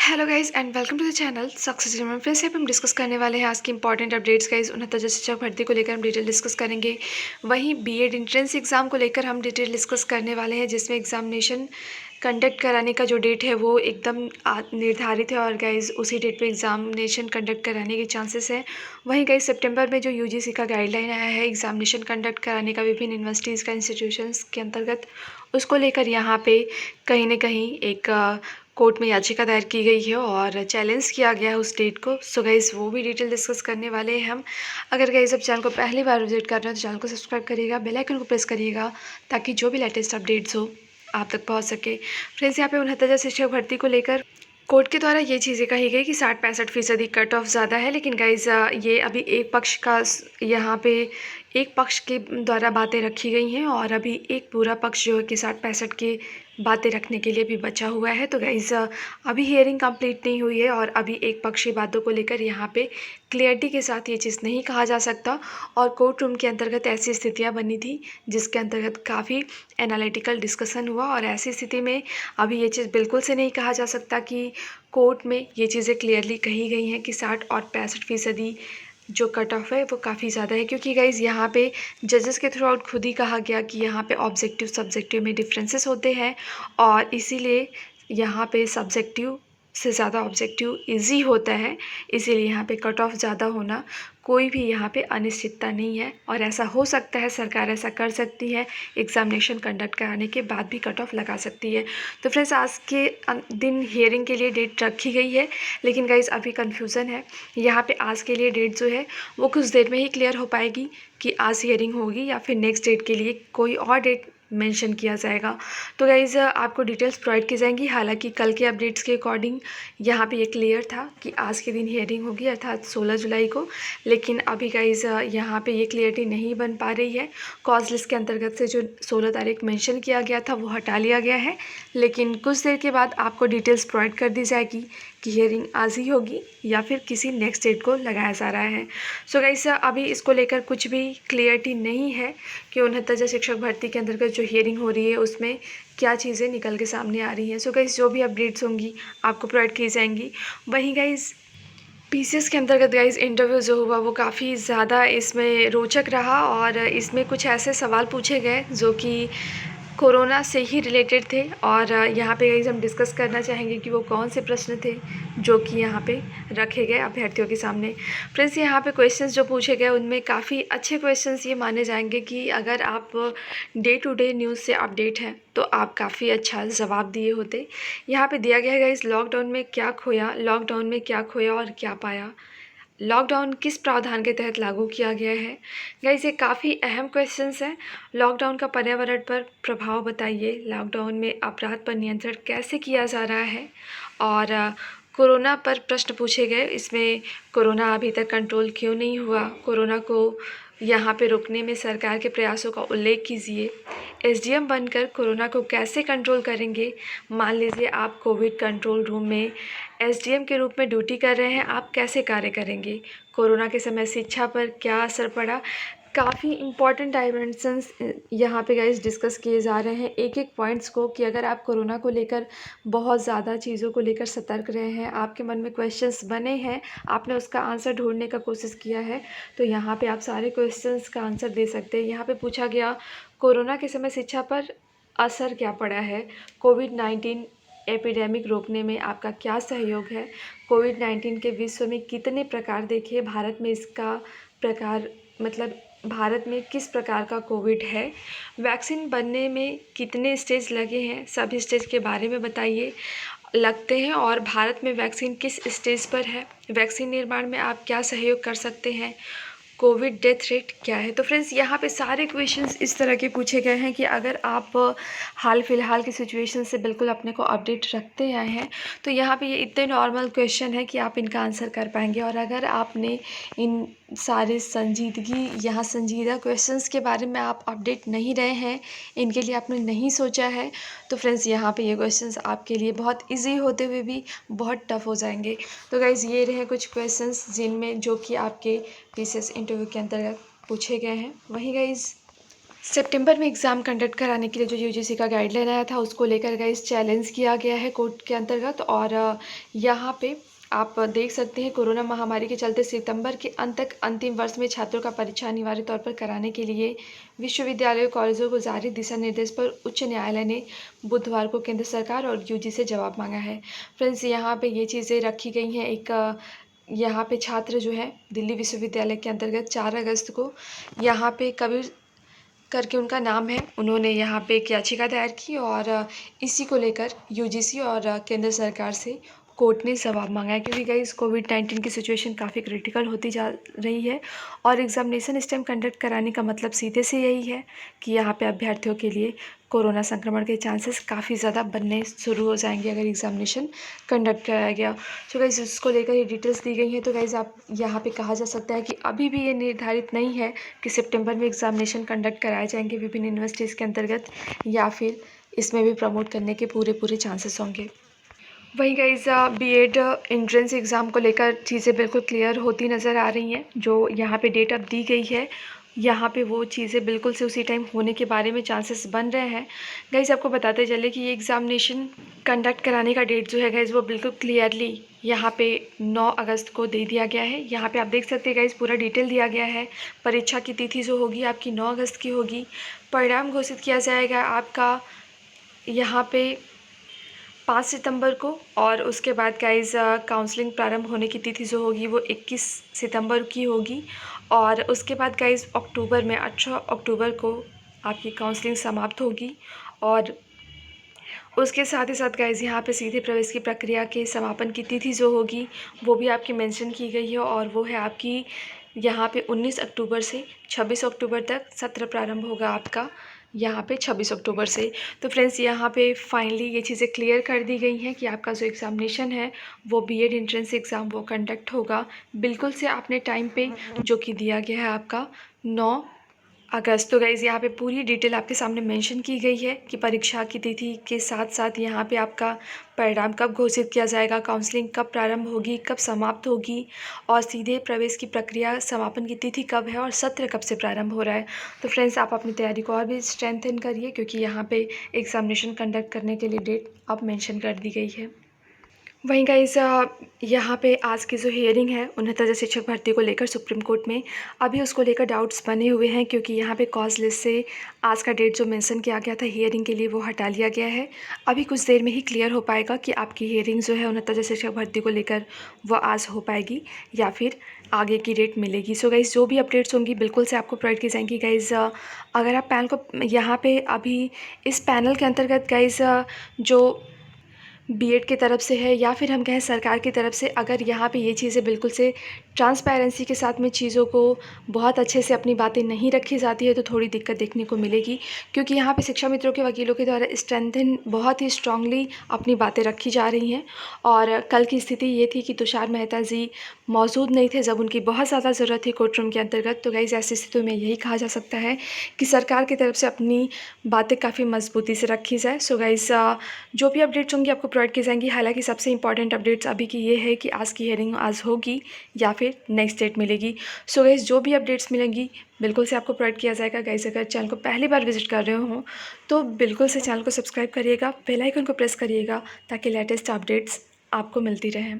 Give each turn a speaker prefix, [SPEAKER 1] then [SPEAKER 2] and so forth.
[SPEAKER 1] Hello guys and welcome to the channel success में फिर से हम डिस्कस करने वाले हैं आज की इंपॉर्टेंट अपडेट्स गाइस। 69 शिक्षक भर्ती को लेकर हम डिटेल डिस्कस करेंगे। वहीं बीएड एंट्रेंस एग्ज़ाम को लेकर हम डिटेल डिस्कस करने वाले हैं, जिसमें एग्जामिनेशन कंडक्ट कराने का जो डेट है वो एकदम निर्धारित है और गाइस उसी डेट पे एग्जामिनेशन कंडक्ट कराने के चांसेस है। वहीं गाइस सितंबर में जो यूजीसी का गाइडलाइन आया है एग्जामिनेशन कंडक्ट कराने का विभिन्न यूनिवर्सिटीज़ का इंस्टीट्यूशंस के अंतर्गत, उसको लेकर यहाँ पे कहीं ना कहीं एक कोर्ट में याचिका दायर की गई है और चैलेंज किया गया है उस डेट को। सो गाइस वो भी डिटेल डिस्कस करने वाले हैं हम। अगर गाइस अब चैनल को पहली बार विजिट कर रहे हैं तो चैनल को सब्सक्राइब करिएगा, बेल आइकन को प्रेस करिएगा ताकि जो भी लेटेस्ट अपडेट्स हो आप तक पहुंच सके। फ्रेंड्स, यहाँ पे 69 शिक्षक भर्ती को लेकर कोर्ट के द्वारा ये चीज़ें कही गई कि 60-65% कट ऑफ ज़्यादा है, लेकिन गाइज ये अभी एक पक्ष का यहाँ पे एक पक्ष के द्वारा बातें रखी गई हैं और अभी एक पूरा पक्ष जो है कि 60-65 के बातें रखने के लिए भी बचा हुआ है। तो गाइज अभी हियरिंग कंप्लीट नहीं हुई है और अभी एक पक्ष की बातों को लेकर यहाँ पे क्लियरिटी के साथ ये चीज़ नहीं कहा जा सकता। और कोर्ट रूम के अंतर्गत ऐसी स्थितियाँ बनी थी जिसके अंतर्गत काफ़ी एनालिटिकल डिस्कशन हुआ और ऐसी स्थिति में अभी ये चीज़ बिल्कुल से नहीं कहा जा सकता कि कोर्ट में ये चीज़ें क्लियरली कही गई हैं कि 60 और 65% जो कट ऑफ है वो काफ़ी ज़्यादा है, क्योंकि गाइज़ यहाँ पे जजेस के थ्रू आउट खुद ही कहा गया कि यहाँ पे ऑब्जेक्टिव सब्जेक्टिव में डिफरेंसेस होते हैं और इसीलिए यहाँ पे सब्जेक्टिव से ज़्यादा ऑब्जेक्टिव इजी होता है, इसीलिए यहाँ पे कट ऑफ ज़्यादा होना कोई भी यहाँ पे अनिश्चितता नहीं है और ऐसा हो सकता है, सरकार ऐसा कर सकती है, एग्जामिनेशन कंडक्ट कराने के बाद भी कट ऑफ लगा सकती है। तो फ्रेंड्स, आज के दिन हियरिंग के लिए डेट रखी गई है, लेकिन गाइज अभी कन्फ्यूज़न है। यहाँ पे आज के लिए डेट जो है वो कुछ देर में ही क्लियर हो पाएगी कि आज हियरिंग होगी या फिर नेक्स्ट डेट के लिए कोई और डेट मेंशन किया जाएगा। तो गाइज़ आपको डिटेल्स प्रोवाइड की जाएंगी। हालांकि कल के अपडेट्स के अकॉर्डिंग यहाँ पे ये क्लियर था कि आज के दिन हियरिंग होगी अर्थात 16 जुलाई को, लेकिन अभी गाइज़ यहाँ पे ये क्लियरिटी नहीं बन पा रही है। कॉज लिस्ट के अंतर्गत से जो 16 तारीख मेंशन किया गया था वो हटा लिया गया है, लेकिन कुछ देर के बाद आपको डिटेल्स प्रोवाइड कर दी जाएगी कि हियरिंग आज ही होगी या फिर किसी नेक्स्ट डेट को लगाया जा रहा है। सो गाइस अभी इसको लेकर कुछ भी क्लियरिटी नहीं है कि 69 शिक्षक भर्ती के अंतर्गत जो हियरिंग हो रही है उसमें क्या चीज़ें निकल के सामने आ रही हैं। सो गाइस जो भी अपडेट्स होंगी आपको प्रोवाइड की जाएंगी। वहीं गाइस पीसीएस के अंतर्गत गाइस इंटरव्यू जो हुआ वो काफ़ी ज़्यादा इसमें रोचक रहा और इसमें कुछ ऐसे सवाल पूछे गए जो कि कोरोना से ही रिलेटेड थे और यहाँ पे गाइस हम डिस्कस करना चाहेंगे कि वो कौन से प्रश्न थे जो कि यहाँ पे रखे गए अभ्यर्थियों के सामने। फ्रेंड्स, यहाँ पे क्वेश्चंस जो पूछे गए उनमें काफ़ी अच्छे क्वेश्चंस ये माने जाएंगे कि अगर आप डे टू डे न्यूज़ से अपडेट हैं तो आप काफ़ी अच्छा जवाब दिए होते। यहाँ पे दिया गया है गाइस, लॉकडाउन में क्या खोया, लॉकडाउन में क्या खोया और क्या पाया, लॉकडाउन किस प्रावधान के तहत लागू किया गया है। गाइस ये काफ़ी अहम क्वेश्चंस हैं। लॉकडाउन का पर्यावरण पर प्रभाव बताइए, लॉकडाउन में अपराध पर नियंत्रण कैसे किया जा रहा है और कोरोना पर प्रश्न पूछे गए। इसमें कोरोना अभी तक कंट्रोल क्यों नहीं हुआ, कोरोना को यहाँ पे रोकने में सरकार के प्रयासों का उल्लेख कीजिए। एसडीएम बनकर कोरोना को कैसे कंट्रोल करेंगे। मान लीजिए आप कोविड कंट्रोल रूम में एसडीएम के रूप में ड्यूटी कर रहे हैं, आप कैसे कार्य करेंगे। कोरोना के समय शिक्षा पर क्या असर पड़ा। काफ़ी इंपॉर्टेंट डायमेंशंस यहाँ पे गाइस डिस्कस किए जा रहे हैं एक एक पॉइंट्स को, कि अगर आप कोरोना को लेकर बहुत ज़्यादा चीज़ों को लेकर सतर्क रहे हैं, आपके मन में क्वेश्चंस बने हैं, आपने उसका आंसर ढूंढने का कोशिश किया है, तो यहाँ पे आप सारे क्वेश्चंस का आंसर दे सकते हैं। यहाँ पे पूछा गया कोरोना के समय शिक्षा पर असर क्या पड़ा है, कोविड-19 एपिडेमिक रोकने में आपका क्या सहयोग है, कोविड-19 के विश्व में कितने प्रकार देखे, भारत में इसका प्रकार मतलब भारत में किस प्रकार का कोविड है, वैक्सीन बनने में कितने स्टेज लगे हैं, सभी स्टेज के बारे में बताइए लगते हैं और भारत में वैक्सीन किस स्टेज पर है, वैक्सीन निर्माण में आप क्या सहयोग कर सकते हैं, कोविड डेथ रेट क्या है। तो फ्रेंड्स, यहाँ पे सारे क्वेश्चंस इस तरह के पूछे गए हैं कि अगर आप हाल फिलहाल की सिचुएशन से बिल्कुल अपने को अपडेट रखते आए हैं तो यहाँ पे ये इतने नॉर्मल क्वेश्चन है कि आप इनका आंसर कर पाएंगे। और अगर आपने इन सारे यहाँ संजीदा क्वेश्चंस के बारे में आप अपडेट नहीं रहे हैं, इनके लिए आपने नहीं सोचा है, तो फ्रेंड्स यहाँ पे ये क्वेश्चंस आपके लिए बहुत इजी होते हुए भी बहुत टफ हो जाएंगे। तो गाइज़ ये रहे कुछ क्वेश्चंस जिनमें जो कि आपके पीसीएस इंटरव्यू के अंतर्गत पूछे गए हैं। वहीं गाइज़ सितंबर में एग्ज़ाम कंडक्ट कराने के लिए जो यूजीसी का गाइडलाइन आया था उसको लेकर गाइस चैलेंज किया गया है कोर्ट के अंतर्गत। और यहाँ पे आप देख सकते हैं कोरोना महामारी के चलते सितंबर के अंत तक अंतिम वर्ष में छात्रों का परीक्षा अनिवार्य तौर पर कराने के लिए विश्वविद्यालयों कॉलेजों को जारी दिशा निर्देश पर उच्च न्यायालय ने बुधवार को केंद्र सरकार और यूजीसी से जवाब मांगा है। फ्रेंड्स, यहाँ पे ये चीज़ें रखी गई हैं। यहाँ पे छात्र जो है दिल्ली विश्वविद्यालय के अंतर्गत 4 अगस्त को यहाँ पे कबीर करके उनका नाम है, उन्होंने यहाँ पे एक याचिका दायर की और इसी को लेकर यूजीसी और केंद्र सरकार से कोर्ट ने जवाब मांगा है। क्योंकि गाइस कोविड-19 की सिचुएशन काफ़ी क्रिटिकल होती जा रही है और एग्जामिनेशन इस टाइम कंडक्ट कराने का मतलब सीधे से यही है कि यहाँ पे अभ्यर्थियों के लिए कोरोना संक्रमण के चांसेस काफ़ी ज़्यादा बनने शुरू हो जाएंगे अगर एग्जामिनेशन कंडक्ट कराया गया। तो गाइस इसको लेकर ये डिटेल्स दी गई हैं। तो गाइस आप यहाँ पे कहा जा सकता है कि अभी भी ये निर्धारित नहीं है कि सितंबर में एग्जामिनेशन कंडक्ट कराए जाएंगे विभिन्न यूनिवर्सिटीज़ के अंतर्गत या फिर इसमें भी प्रमोट करने के पूरे चांसेस होंगे। वहीं गाइस बीएड एंट्रेंस एग्ज़ाम को लेकर चीज़ें बिल्कुल क्लियर होती नज़र आ रही हैं। जो यहाँ पे डेट अब दी गई है यहाँ पे वो चीज़ें बिल्कुल से उसी टाइम होने के बारे में चांसेस बन रहे हैं। गाइस आपको बताते चले कि ये एग्ज़ामिनेशन कंडक्ट कराने का डेट जो है गाइस वो बिल्कुल क्लियरली यहाँ पे 9 अगस्त को दे दिया गया है। यहाँ पे आप देख सकते हैं गाइस पूरा डिटेल दिया गया है। परीक्षा की तिथि जो होगी आपकी 9 अगस्त की होगी। परिणाम घोषित किया जाएगा आपका यहाँ पे 5 सितंबर को और उसके बाद गाइस काउंसलिंग प्रारंभ होने की तिथि जो होगी वो 21 सितंबर की होगी। और उसके बाद गाइस अक्टूबर में 18 अक्टूबर को आपकी काउंसलिंग समाप्त होगी। और उसके साथ ही साथ गाइस यहाँ पे सीधे प्रवेश की प्रक्रिया के समापन की तिथि जो होगी वो भी आपकी मेंशन की गई है और वो है आपकी यहाँ पे 19 अक्टूबर से 26 अक्टूबर तक सत्र प्रारंभ होगा आपका यहाँ पे 26 अक्टूबर से। तो फ्रेंड्स यहाँ पे फाइनली ये चीज़ें क्लियर कर दी गई हैं कि आपका जो एग्ज़ामिनेशन है वो बीएड एंट्रेंस एग्ज़ाम वो कंडक्ट होगा बिल्कुल से आपने टाइम पे जो कि दिया गया है आपका 9 अगस्त। तो गाइज़ यहाँ पे पूरी डिटेल आपके सामने मेंशन की गई है कि परीक्षा की तिथि के साथ साथ यहाँ पे आपका परिणाम कब घोषित किया जाएगा, काउंसलिंग कब प्रारंभ होगी, कब समाप्त होगी और सीधे प्रवेश की प्रक्रिया समापन की तिथि कब है और सत्र कब से प्रारंभ हो रहा है। तो फ्रेंड्स आप अपनी तैयारी को और भी स्ट्रेंथन करिए क्योंकि यहाँ पे एग्ज़ामिनेशन कंडक्ट करने के लिए डेट अब मेंशन कर दी गई है। वहीं गाइस यहाँ पे आज की जो हियरिंग है उन्नत शिक्षक भर्ती को लेकर सुप्रीम कोर्ट में अभी उसको लेकर डाउट्स बने हुए हैं क्योंकि यहाँ पे कॉज लिस्ट से आज का डेट जो मेंशन किया गया था हियरिंग के लिए वो हटा लिया गया है। अभी कुछ देर में ही क्लियर हो पाएगा कि आपकी हियरिंग जो है उन्नत शिक्षक भर्ती को लेकर वो आज हो पाएगी या फिर आगे की डेट मिलेगी। सो गाइस जो भी अपडेट्स होंगी बिल्कुल से आपको प्रोवाइड की जाएंगी। गाइस अगर आप पैनल को यहाँ पे अभी इस पैनल के अंतर्गत गाइस जो बीएड की तरफ से है या फिर हम कहें सरकार की तरफ से अगर यहाँ पे ये चीज़ें बिल्कुल से ट्रांसपेरेंसी के साथ में चीज़ों को बहुत अच्छे से अपनी बातें नहीं रखी जाती है तो थोड़ी दिक्कत देखने को मिलेगी क्योंकि यहाँ पे शिक्षा मित्रों के वकीलों के द्वारा स्ट्रेंथन बहुत ही स्ट्रांगली अपनी बातें रखी जा रही हैं। और कल की स्थिति ये थी कि तुषार मेहता जी मौजूद नहीं थे जब उनकी बहुत ज़्यादा ज़रूरत थी कोर्ट रूम के अंतर्गत। तो गाइस ऐसी स्थिति में यही कहा जा सकता है कि सरकार की तरफ से अपनी बातें काफ़ी मजबूती से रखी जाए। सो गाइस जो भी अपडेट्स होंगी आपको प्रोवाइड की जाएंगी। हालांकि सबसे इंपॉर्टेंट अपडेट्स अभी की ये है कि आज की हियरिंग आज होगी या फिर नेक्स्ट डेट मिलेगी। सो गाइस जो भी अपडेट्स मिलेंगी बिल्कुल से आपको प्रोवाइड किया जाएगा। गाइस अगर चैनल को पहली बार विजिट कर रहे हो तो बिल्कुल से चैनल को सब्सक्राइब करिएगा, बेल आइकन को प्रेस करिएगा ताकि लेटेस्ट अपडेट्स आपको मिलती रहें।